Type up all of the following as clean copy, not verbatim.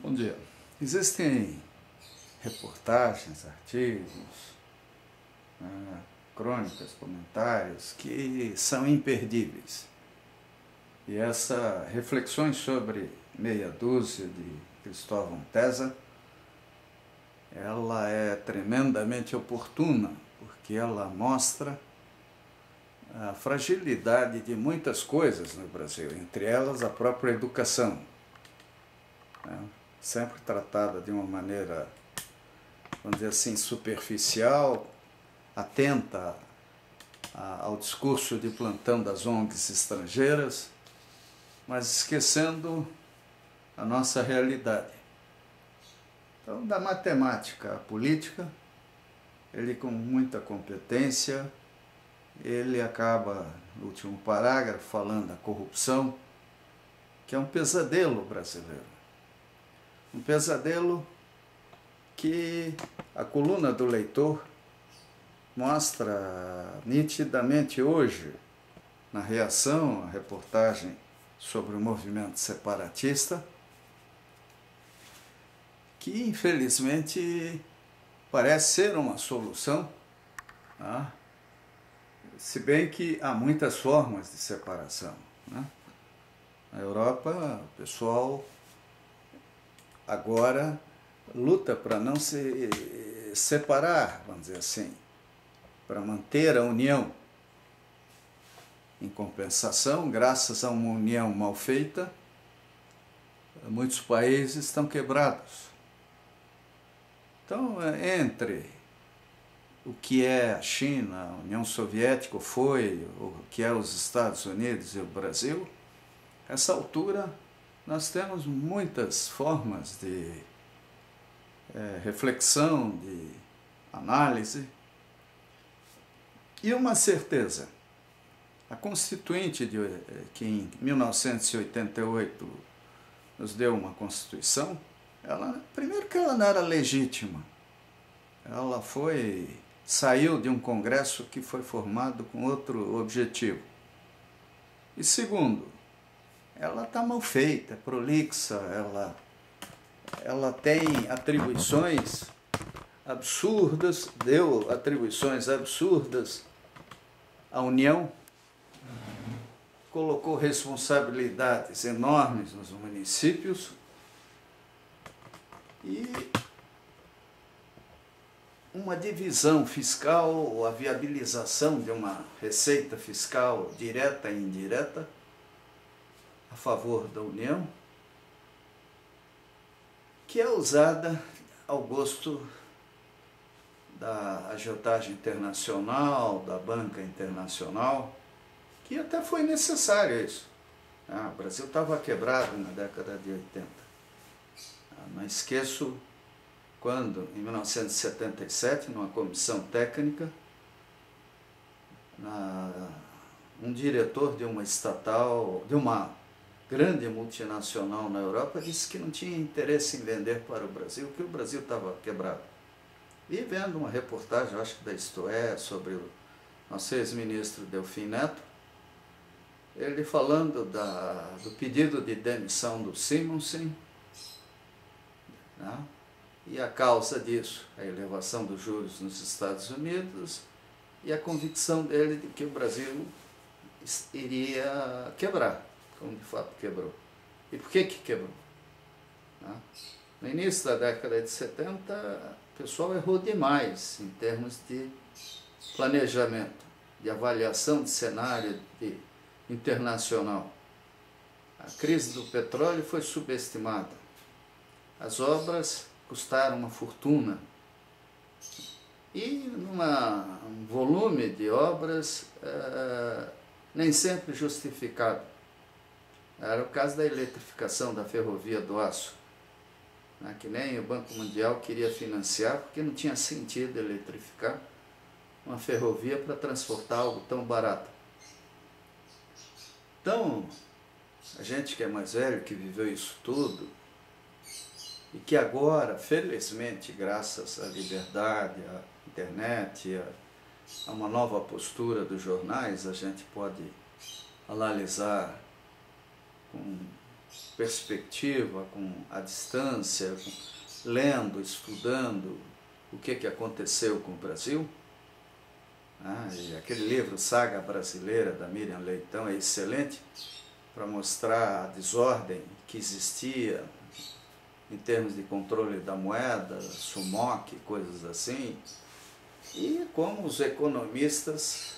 Bom dia. Existem reportagens, artigos, crônicas, comentários que são imperdíveis. E essa reflexões sobre meia dúzia de Cristóvão Tesa, ela é tremendamente oportuna, porque ela mostra a fragilidade de muitas coisas no Brasil, entre elas a própria educação, sempre tratada de uma maneira, vamos dizer assim, superficial, atenta ao discurso de plantão das ONGs estrangeiras, mas esquecendo a nossa realidade. Então, da matemática à política, ele com muita competência, ele acaba, no último parágrafo, falando da corrupção, que é um pesadelo brasileiro. Um pesadelo que a coluna do Leitor mostra nitidamente hoje, na reação à reportagem sobre o movimento separatista, que infelizmente parece ser uma solução, se bem que há muitas formas de separação. Na Europa, o pessoal agora luta para não se separar, vamos dizer assim, para manter a união. Em compensação, graças a uma união mal feita, muitos países estão quebrados. Então, entre o que é a China, a União Soviética, o que é os Estados Unidos e o Brasil, essa altura nós temos muitas formas de reflexão, de análise e uma certeza. A Constituinte, que em 1988 nos deu uma Constituição, primeiro que ela não era legítima, ela saiu de um Congresso que foi formado com outro objetivo. E segundo, ela está mal feita, prolixa, ela tem atribuições absurdas, deu atribuições absurdas à União, colocou responsabilidades enormes nos municípios e uma divisão fiscal, ou a viabilização de uma receita fiscal direta e indireta a favor da União, que é usada ao gosto da agiotagem internacional, da banca internacional, que até foi necessário isso. O Brasil estava quebrado na década de 80. Não esqueço quando, em 1977, numa comissão técnica, um diretor de uma estatal, de uma grande multinacional na Europa, disse que não tinha interesse em vender para o Brasil, que o Brasil estava quebrado. E vendo uma reportagem, acho que da Isto É, sobre o nosso ex-ministro Delfim Neto, ele falando do pedido de demissão do Simonsen, e a causa disso, a elevação dos juros nos Estados Unidos e a convicção dele de que o Brasil iria quebrar, como de fato quebrou. E por que quebrou? No início da década de 70, o pessoal errou demais em termos de planejamento, de avaliação de cenário internacional. A crise do petróleo foi subestimada. As obras custaram uma fortuna. E um volume de obras nem sempre justificado. Era o caso da eletrificação da ferrovia do aço, que nem o Banco Mundial queria financiar, porque não tinha sentido eletrificar uma ferrovia para transportar algo tão barato. Então, a gente que é mais velho, que viveu isso tudo, e que agora, felizmente, graças à liberdade, à internet, a uma nova postura dos jornais, a gente pode analisar com perspectiva, com a distância, lendo, estudando o que aconteceu com o Brasil. E aquele livro Saga Brasileira, da Miriam Leitão, é excelente para mostrar a desordem que existia em termos de controle da moeda, SUMOC, coisas assim, e como os economistas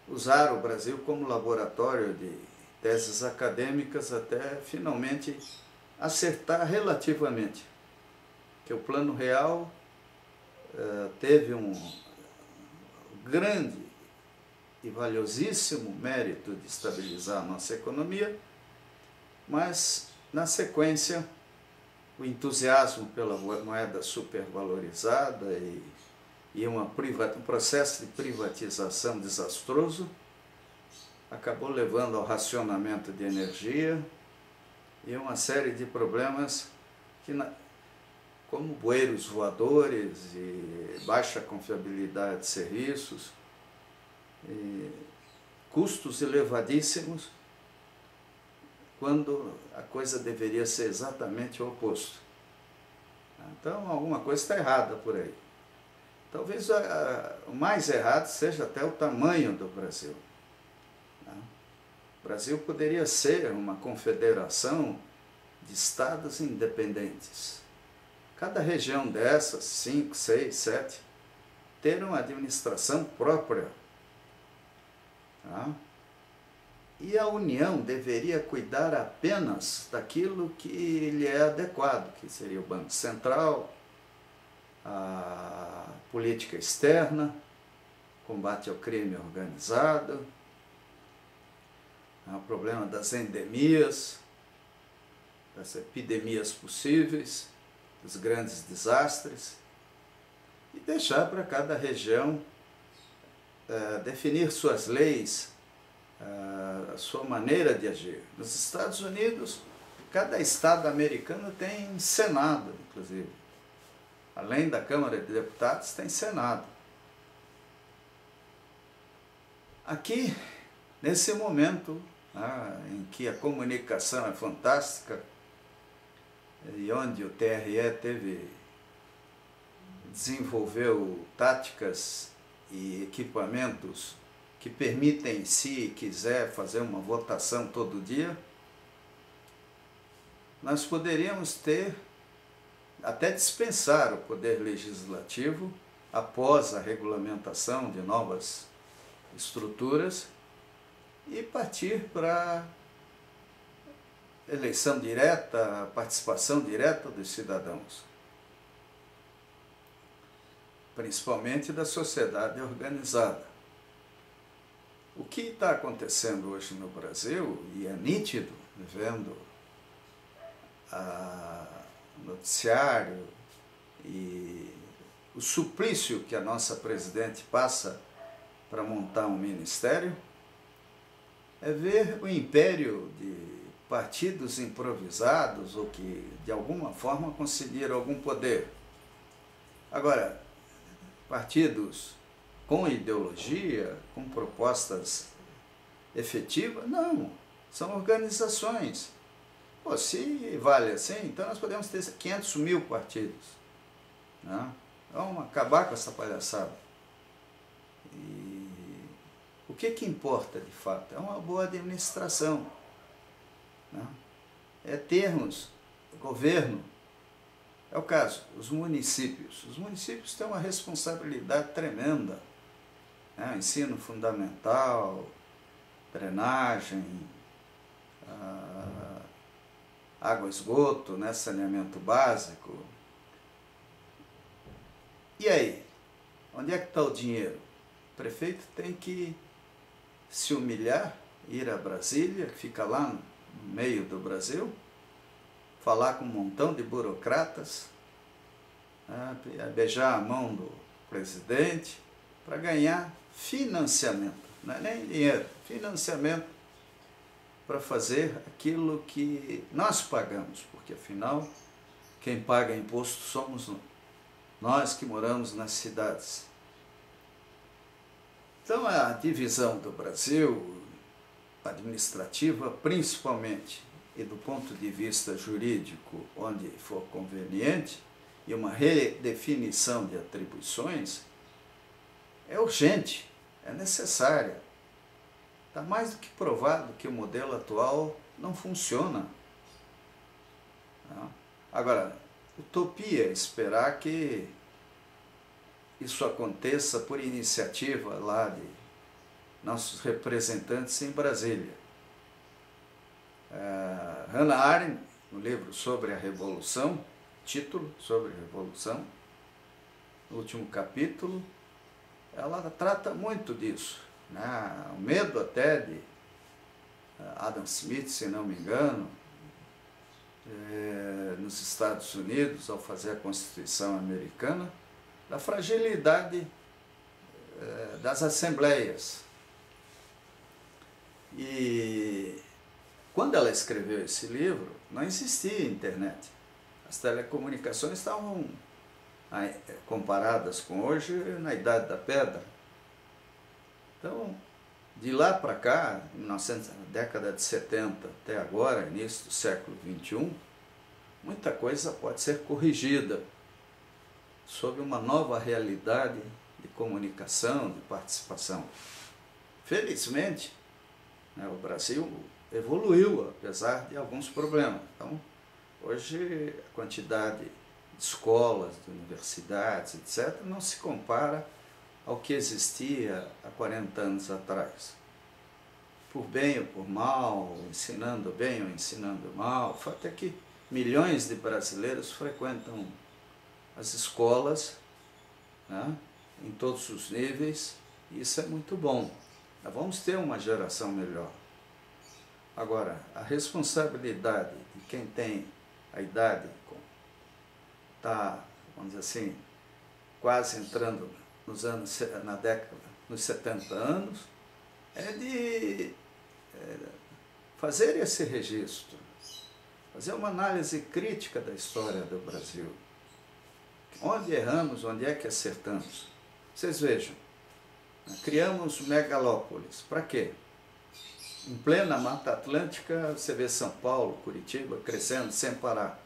usaram o Brasil como laboratório de teses acadêmicas até finalmente acertar relativamente, que o Plano Real teve um grande e valiosíssimo mérito de estabilizar a nossa economia, mas, na sequência, o entusiasmo pela moeda supervalorizada e um processo de privatização desastroso acabou levando ao racionamento de energia e uma série de problemas que, como bueiros voadores e baixa confiabilidade de serviços, e custos elevadíssimos, quando a coisa deveria ser exatamente o oposto. Então, alguma coisa está errada por aí. Talvez o mais errado seja até o tamanho do Brasil. O Brasil poderia ser uma confederação de estados independentes. Cada região dessas, 5, 6, 7, ter uma administração própria. E a União deveria cuidar apenas daquilo que lhe é adequado, que seria o Banco Central, a política externa, combate ao crime organizado, o problema das endemias, das epidemias possíveis, dos grandes desastres, e deixar para cada região definir suas leis, a sua maneira de agir. Nos Estados Unidos, cada estado americano tem Senado, inclusive. Além da Câmara de Deputados, tem Senado. Aqui, nesse momento, em que a comunicação é fantástica, e onde o TRE desenvolveu táticas e equipamentos que permitem, se quiser, fazer uma votação todo dia, nós poderíamos até dispensar o poder legislativo após a regulamentação de novas estruturas e partir para eleição direta, participação direta dos cidadãos, principalmente da sociedade organizada. O que está acontecendo hoje no Brasil, e é nítido, vendo o noticiário e o suplício que a nossa presidente passa para montar um ministério, é ver o império de partidos improvisados ou que, de alguma forma, conseguiram algum poder. Agora, partidos com ideologia, com propostas efetivas, não, são organizações. Se vale assim, então nós podemos ter 500 mil partidos. Vamos acabar com essa palhaçada. E o que importa de fato? É uma boa administração. É termos governo. É o caso, os municípios. Os municípios têm uma responsabilidade tremenda. Ensino fundamental, drenagem, água, esgoto, saneamento básico. E aí? Onde é que está o dinheiro? O prefeito tem que se humilhar, ir a Brasília, que fica lá no meio do Brasil, falar com um montão de burocratas, beijar a mão do presidente para ganhar financiamento, não é nem dinheiro, financiamento para fazer aquilo que nós pagamos, porque afinal quem paga imposto somos nós que moramos nas cidades. Então a divisão do Brasil administrativa, principalmente, e do ponto de vista jurídico, onde for conveniente, e uma redefinição de atribuições, é urgente, é necessária. Está mais do que provado que o modelo atual não funciona. Agora, utopia é esperar que isso aconteça por iniciativa lá de nossos representantes em Brasília. Hannah Arendt, no livro sobre a Revolução, título sobre a Revolução, no último capítulo, ela trata muito disso, né? O medo até de Adam Smith, se não me engano, nos Estados Unidos, ao fazer a Constituição americana, da fragilidade das assembleias. E quando ela escreveu esse livro, não existia internet. As telecomunicações estavam comparadas com hoje na Idade da Pedra. Então, de lá para cá, na década de 70 até agora, início do século XXI, muita coisa pode ser corrigida sob uma nova realidade de comunicação, de participação. Felizmente, né, o Brasil evoluiu, apesar de alguns problemas. Então, hoje, a quantidade de escolas, de universidades, etc., não se compara ao que existia há 40 anos atrás. Por bem ou por mal, ensinando bem ou ensinando mal, o fato é que milhões de brasileiros frequentam as escolas, né, em todos os níveis, e isso é muito bom. Nós vamos ter uma geração melhor. Agora, a responsabilidade de quem tem a idade, está, vamos dizer assim, quase entrando na década, nos 70 anos, é de fazer esse registro, fazer uma análise crítica da história do Brasil. Onde erramos, onde é que acertamos? Vocês vejam, criamos megalópolis. Para quê? Em plena Mata Atlântica, você vê São Paulo, Curitiba, crescendo sem parar.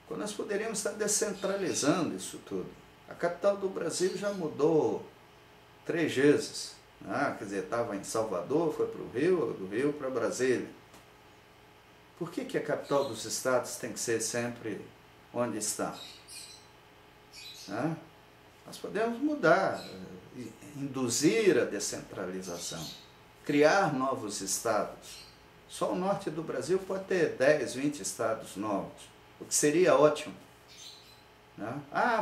Quando nós poderíamos estar descentralizando isso tudo. A capital do Brasil já mudou 3 vezes. Quer dizer, estava em Salvador, foi para o Rio, do Rio para Brasília. Por que a capital dos estados tem que ser sempre onde está? Nós podemos mudar, induzir a descentralização, criar novos estados. Só o norte do Brasil pode ter 10, 20 estados novos, o que seria ótimo.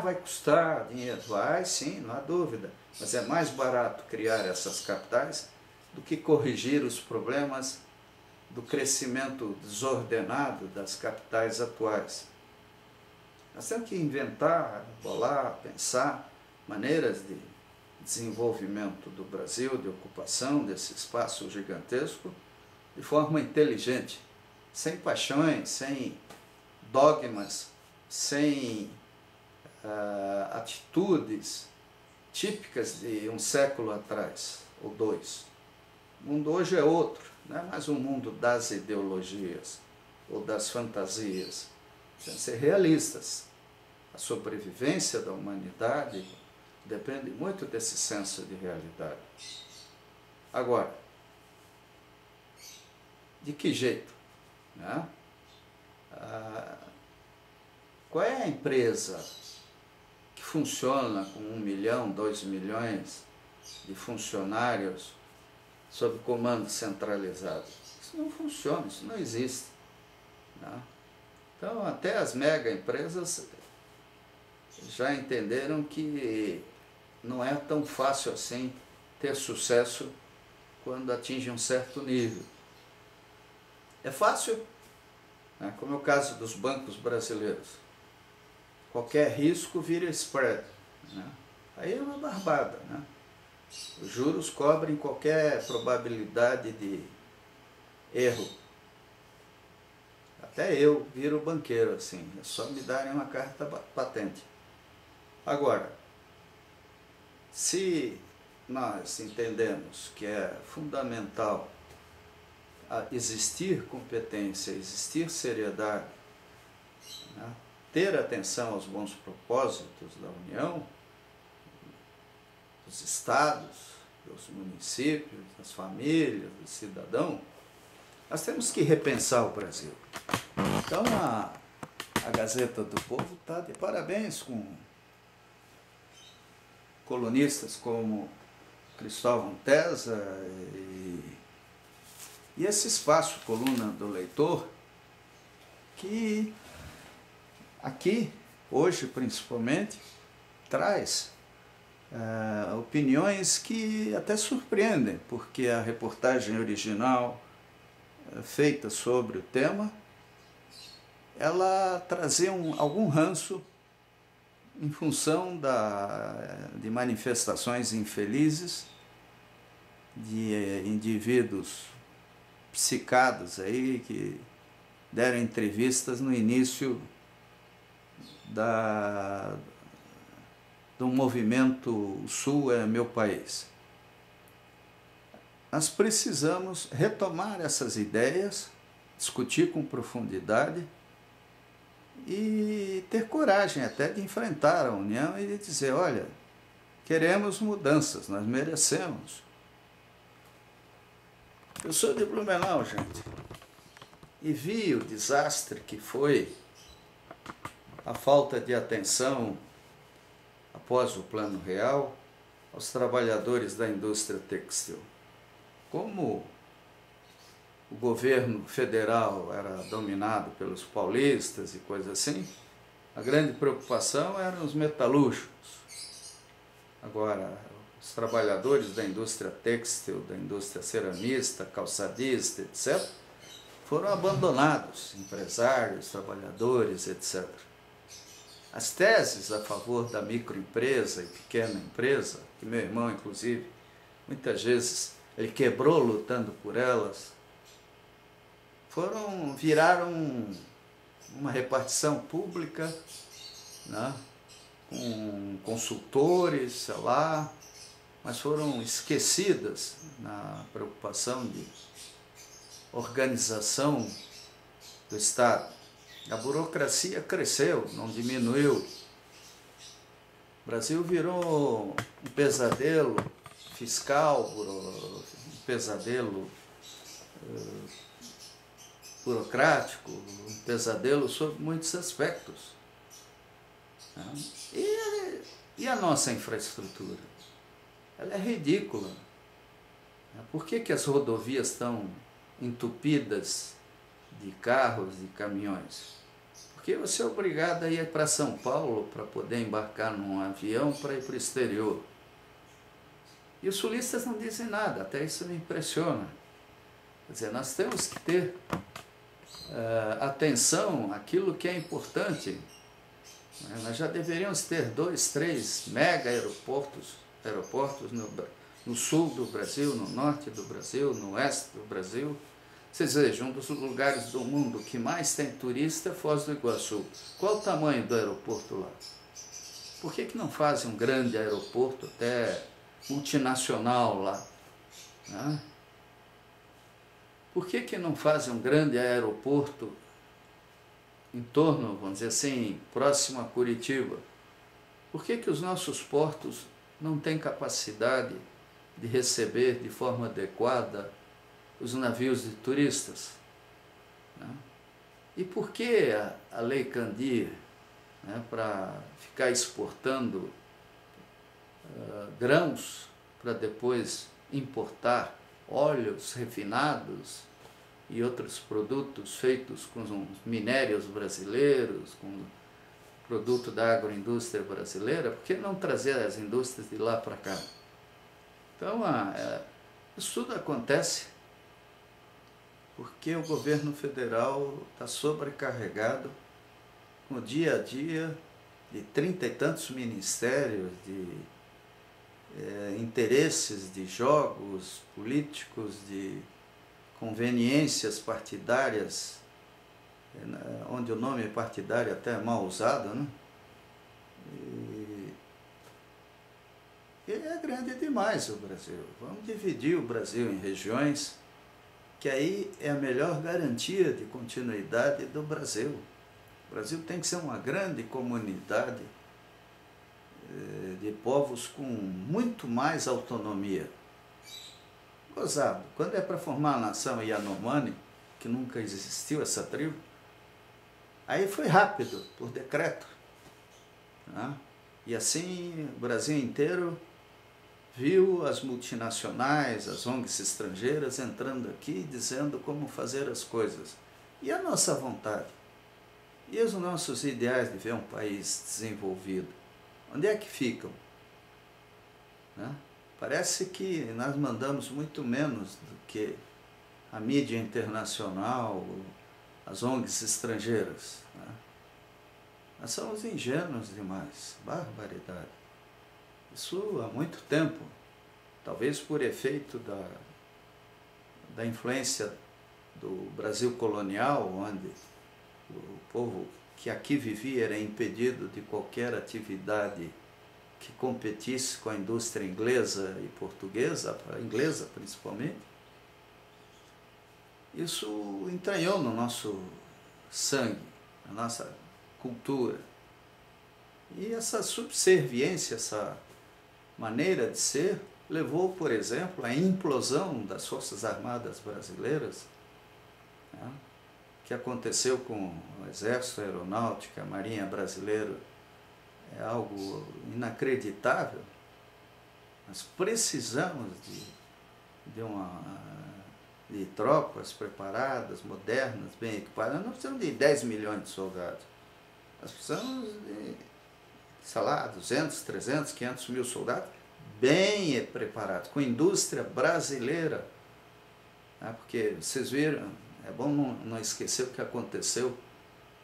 Vai custar dinheiro? Vai, sim, não há dúvida. Mas é mais barato criar essas capitais do que corrigir os problemas do crescimento desordenado das capitais atuais. Nós temos que inventar, bolar, pensar maneiras de desenvolvimento do Brasil, de ocupação desse espaço gigantesco, de forma inteligente, sem paixões, sem dogmas, sem atitudes típicas de um século atrás, ou 2. O mundo hoje é outro, não é mais um mundo das ideologias ou das fantasias. Temos que ser realistas. A sobrevivência da humanidade depende muito desse senso de realidade. Agora, de que jeito? Qual é a empresa que funciona com 1 milhão, 2 milhões de funcionários sob comando centralizado? Isso não funciona, isso não existe. Então, até as mega empresas já entenderam que não é tão fácil assim ter sucesso quando atinge um certo nível. É fácil, como é o caso dos bancos brasileiros. Qualquer risco vira spread. Aí é uma barbada. Os juros cobrem qualquer probabilidade de erro. Até eu viro banqueiro assim, é só me darem uma carta patente. Agora, se nós entendemos que é fundamental existir competência, existir seriedade, né? Ter atenção aos bons propósitos da União, dos estados, dos municípios, das famílias, do cidadão, nós temos que repensar o Brasil. Então a Gazeta do Povo está de parabéns com colunistas como Cristóvão Tesa e esse espaço, Coluna do Leitor, que aqui, hoje principalmente, traz opiniões que até surpreendem, porque a reportagem original feita sobre o tema, ela trazia algum ranço em função de manifestações infelizes de indivíduos psicados aí que deram entrevistas no início do movimento O Sul é Meu País. Nós precisamos retomar essas ideias, discutir com profundidade e ter coragem até de enfrentar a União e de dizer, olha, queremos mudanças, nós merecemos. Eu sou de Blumenau, gente, e vi o desastre que foi a falta de atenção após o Plano Real aos trabalhadores da indústria têxtil. Como o governo federal era dominado pelos paulistas e coisas assim, a grande preocupação eram os metalúrgicos. Agora, os trabalhadores da indústria têxtil, da indústria ceramista, calçadista, etc., foram abandonados, empresários, trabalhadores, etc. As teses a favor da microempresa e pequena empresa, que meu irmão, inclusive, muitas vezes ele quebrou lutando por elas, viraram uma repartição pública, né, com consultores, sei lá, mas foram esquecidas na preocupação de organização do Estado. A burocracia cresceu, não diminuiu. O Brasil virou um pesadelo fiscal, um pesadelo burocrático, um pesadelo sob muitos aspectos. E a nossa infraestrutura? Ela é ridícula. Por que as rodovias estão entupidas de carros e caminhões? Porque você é obrigado a ir para São Paulo para poder embarcar num avião para ir para o exterior. E os sulistas não dizem nada, até isso me impressiona. Quer dizer, nós temos que ter atenção àquilo que é importante. Nós já deveríamos ter 2, 3 mega aeroportos no sul do Brasil, no norte do Brasil, no oeste do Brasil. Vocês vejam, um dos lugares do mundo que mais tem turista é Foz do Iguaçu. Qual o tamanho do aeroporto lá? Por que não fazem um grande aeroporto, até multinacional lá? Por que não fazem um grande aeroporto em torno, vamos dizer assim, próximo a Curitiba? Por que os nossos portos não têm capacidade de receber de forma adequada os navios de turistas? E por que a Lei Candir, para ficar exportando grãos para depois importar óleos refinados e outros produtos feitos com os minérios brasileiros, com produto da agroindústria brasileira? Por que não trazer as indústrias de lá para cá? Então, isso tudo acontece porque o governo federal está sobrecarregado com o dia a dia de 30 e tantos ministérios, de interesses de jogos políticos, de conveniências partidárias, onde o nome partidário até é mal usado, né? E porque é grande demais o Brasil. Vamos dividir o Brasil em regiões, que aí é a melhor garantia de continuidade do Brasil. O Brasil tem que ser uma grande comunidade de povos com muito mais autonomia. Gozado, quando é para formar a nação Yanomami, que nunca existiu essa tribo, aí foi rápido, por decreto. Né? E assim o Brasil inteiro viu as multinacionais, as ONGs estrangeiras entrando aqui, dizendo como fazer as coisas. E a nossa vontade? E os nossos ideais de ver um país desenvolvido? Onde é que ficam? Né? Parece que nós mandamos muito menos do que a mídia internacional, as ONGs estrangeiras. Né? Nós somos ingênuos demais, barbaridade. Isso há muito tempo, talvez por efeito da influência do Brasil colonial, onde o povo que aqui vivia era impedido de qualquer atividade que competisse com a indústria inglesa e portuguesa, a inglesa principalmente. Isso entranhou no nosso sangue, na nossa cultura. E essa subserviência, essa maneira de ser, levou, por exemplo, à implosão das Forças Armadas Brasileiras, né, que aconteceu com o Exército, a Aeronáutica, a Marinha Brasileira. É algo inacreditável. Nós precisamos de tropas preparadas, modernas, bem equipadas. Nós não precisamos de 10 milhões de soldados. Nós precisamos de, sei lá, 200, 300, 500 mil soldados bem preparados, com indústria brasileira. Porque vocês viram, é bom não esquecer o que aconteceu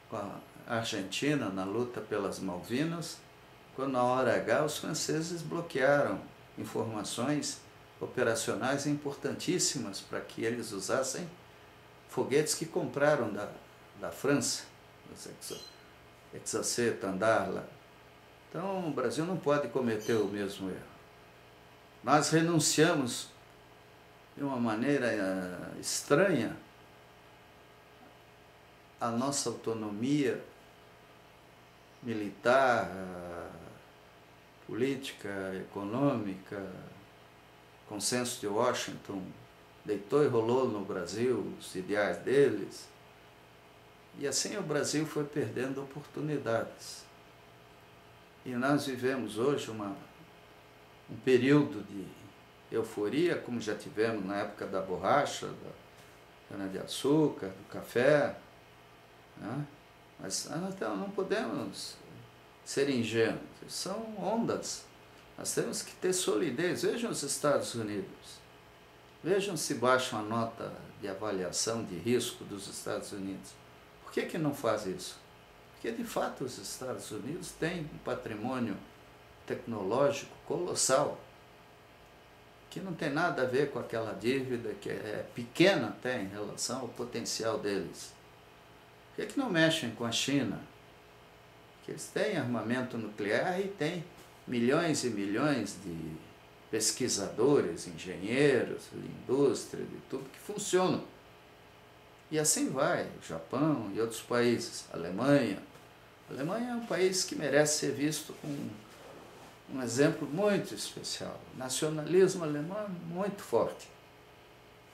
com a Argentina na luta pelas Malvinas, quando na hora H os franceses bloquearam informações operacionais importantíssimas para que eles usassem foguetes que compraram da França, Exocet, Tandarla. Então o Brasil não pode cometer o mesmo erro. Nós renunciamos de uma maneira estranha à nossa autonomia militar, política, econômica. Consenso de Washington deitou e rolou no Brasil os ideais deles. E assim o Brasil foi perdendo oportunidades. E nós vivemos hoje um período de euforia, como já tivemos na época da borracha, da cana-de-açúcar, do café. Né? Mas nós não podemos ser ingênuos, são ondas. Nós temos que ter solidez. Vejam os Estados Unidos. Vejam se baixam a nota de avaliação de risco dos Estados Unidos. Por que não faz isso? Porque, de fato, os Estados Unidos têm um patrimônio tecnológico colossal, que não tem nada a ver com aquela dívida que é pequena até em relação ao potencial deles. Por que não mexem com a China? Porque eles têm armamento nuclear e têm milhões e milhões de pesquisadores, engenheiros, de indústria, de tudo que funcionam. E assim vai, o Japão e outros países, a Alemanha. A Alemanha é um país que merece ser visto como um exemplo muito especial. O nacionalismo alemão é muito forte,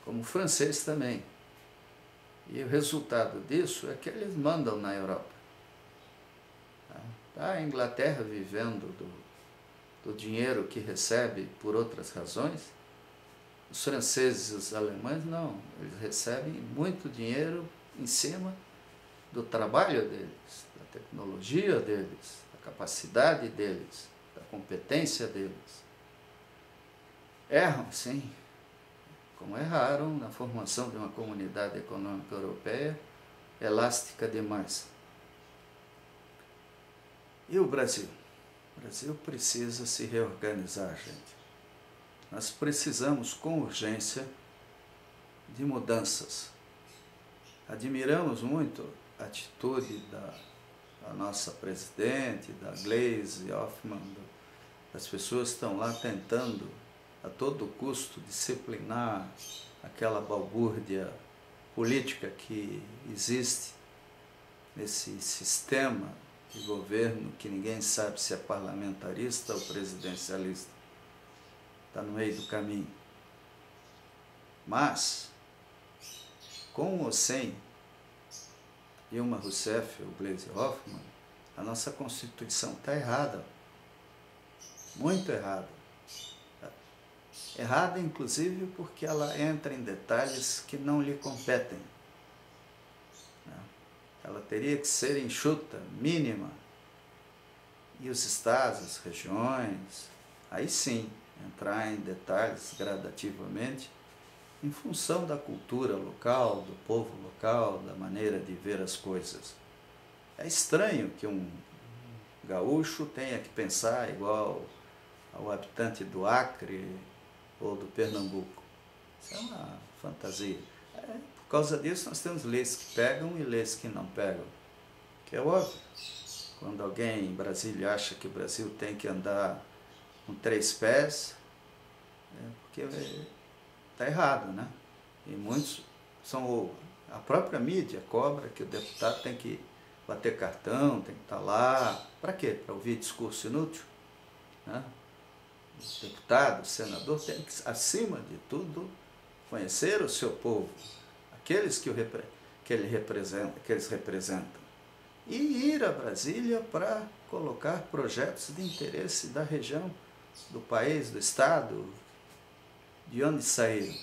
como o francês também. E o resultado disso é que eles mandam na Europa. Tá? A Inglaterra vivendo do dinheiro que recebe por outras razões. Os franceses e os alemães não, eles recebem muito dinheiro em cima do trabalho deles, da tecnologia deles, da capacidade deles, da competência deles. Erram, sim, como erraram na formação de uma comunidade econômica europeia elástica demais. E o Brasil? O Brasil precisa se reorganizar, gente. Nós precisamos com urgência de mudanças. Admiramos muito a atitude da nossa presidente, da Gleisi Hoffmann, As pessoas estão lá tentando, a todo custo, disciplinar aquela balbúrdia política que existe nesse sistema de governo que ninguém sabe se é parlamentarista ou presidencialista. Está no meio do caminho. Mas, com ou sem Dilma Rousseff ou Gleisi Hoffmann, a nossa Constituição está errada. Muito errada. Errada, inclusive, porque ela entra em detalhes que não lhe competem. Ela teria que ser enxuta, mínima. E os estados, as regiões, aí sim, entrar em detalhes gradativamente, em função da cultura local, do povo local, da maneira de ver as coisas. É estranho que um gaúcho tenha que pensar igual ao habitante do Acre ou do Pernambuco. Isso é uma fantasia. Por causa disso, nós temos leis que pegam e leis que não pegam. Que é óbvio. Quando alguém em Brasília acha que o Brasil tem que andar com 3 pés, porque está errado, né? E muitos são... A própria mídia cobra que o deputado tem que bater cartão, tem que estar lá. Para quê? Para ouvir discurso inútil? Né? O deputado, o senador tem que, acima de tudo, conhecer o seu povo, aqueles que eles representam, e ir a Brasília para colocar projetos de interesse da região, do país, do estado, de onde saíram,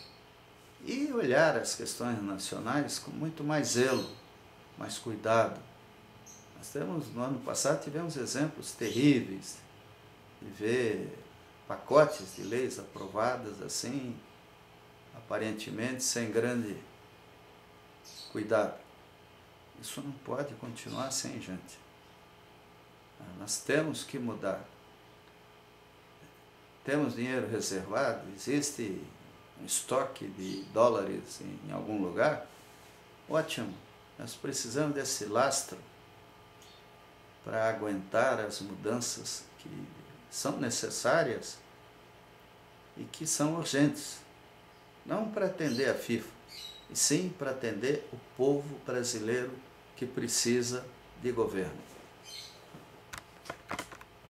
e olhar as questões nacionais com muito mais zelo, mais cuidado. Nós temos, no ano passado, tivemos exemplos terríveis de ver pacotes de leis aprovadas assim, aparentemente sem grande cuidado. Isso não pode continuar assim, gente. Nós temos que mudar. Temos dinheiro reservado? Existe um estoque de dólares em algum lugar? Ótimo. Nós precisamos desse lastro para aguentar as mudanças que são necessárias e que são urgentes. Não para atender a FIFA, e sim para atender o povo brasileiro que precisa de governo.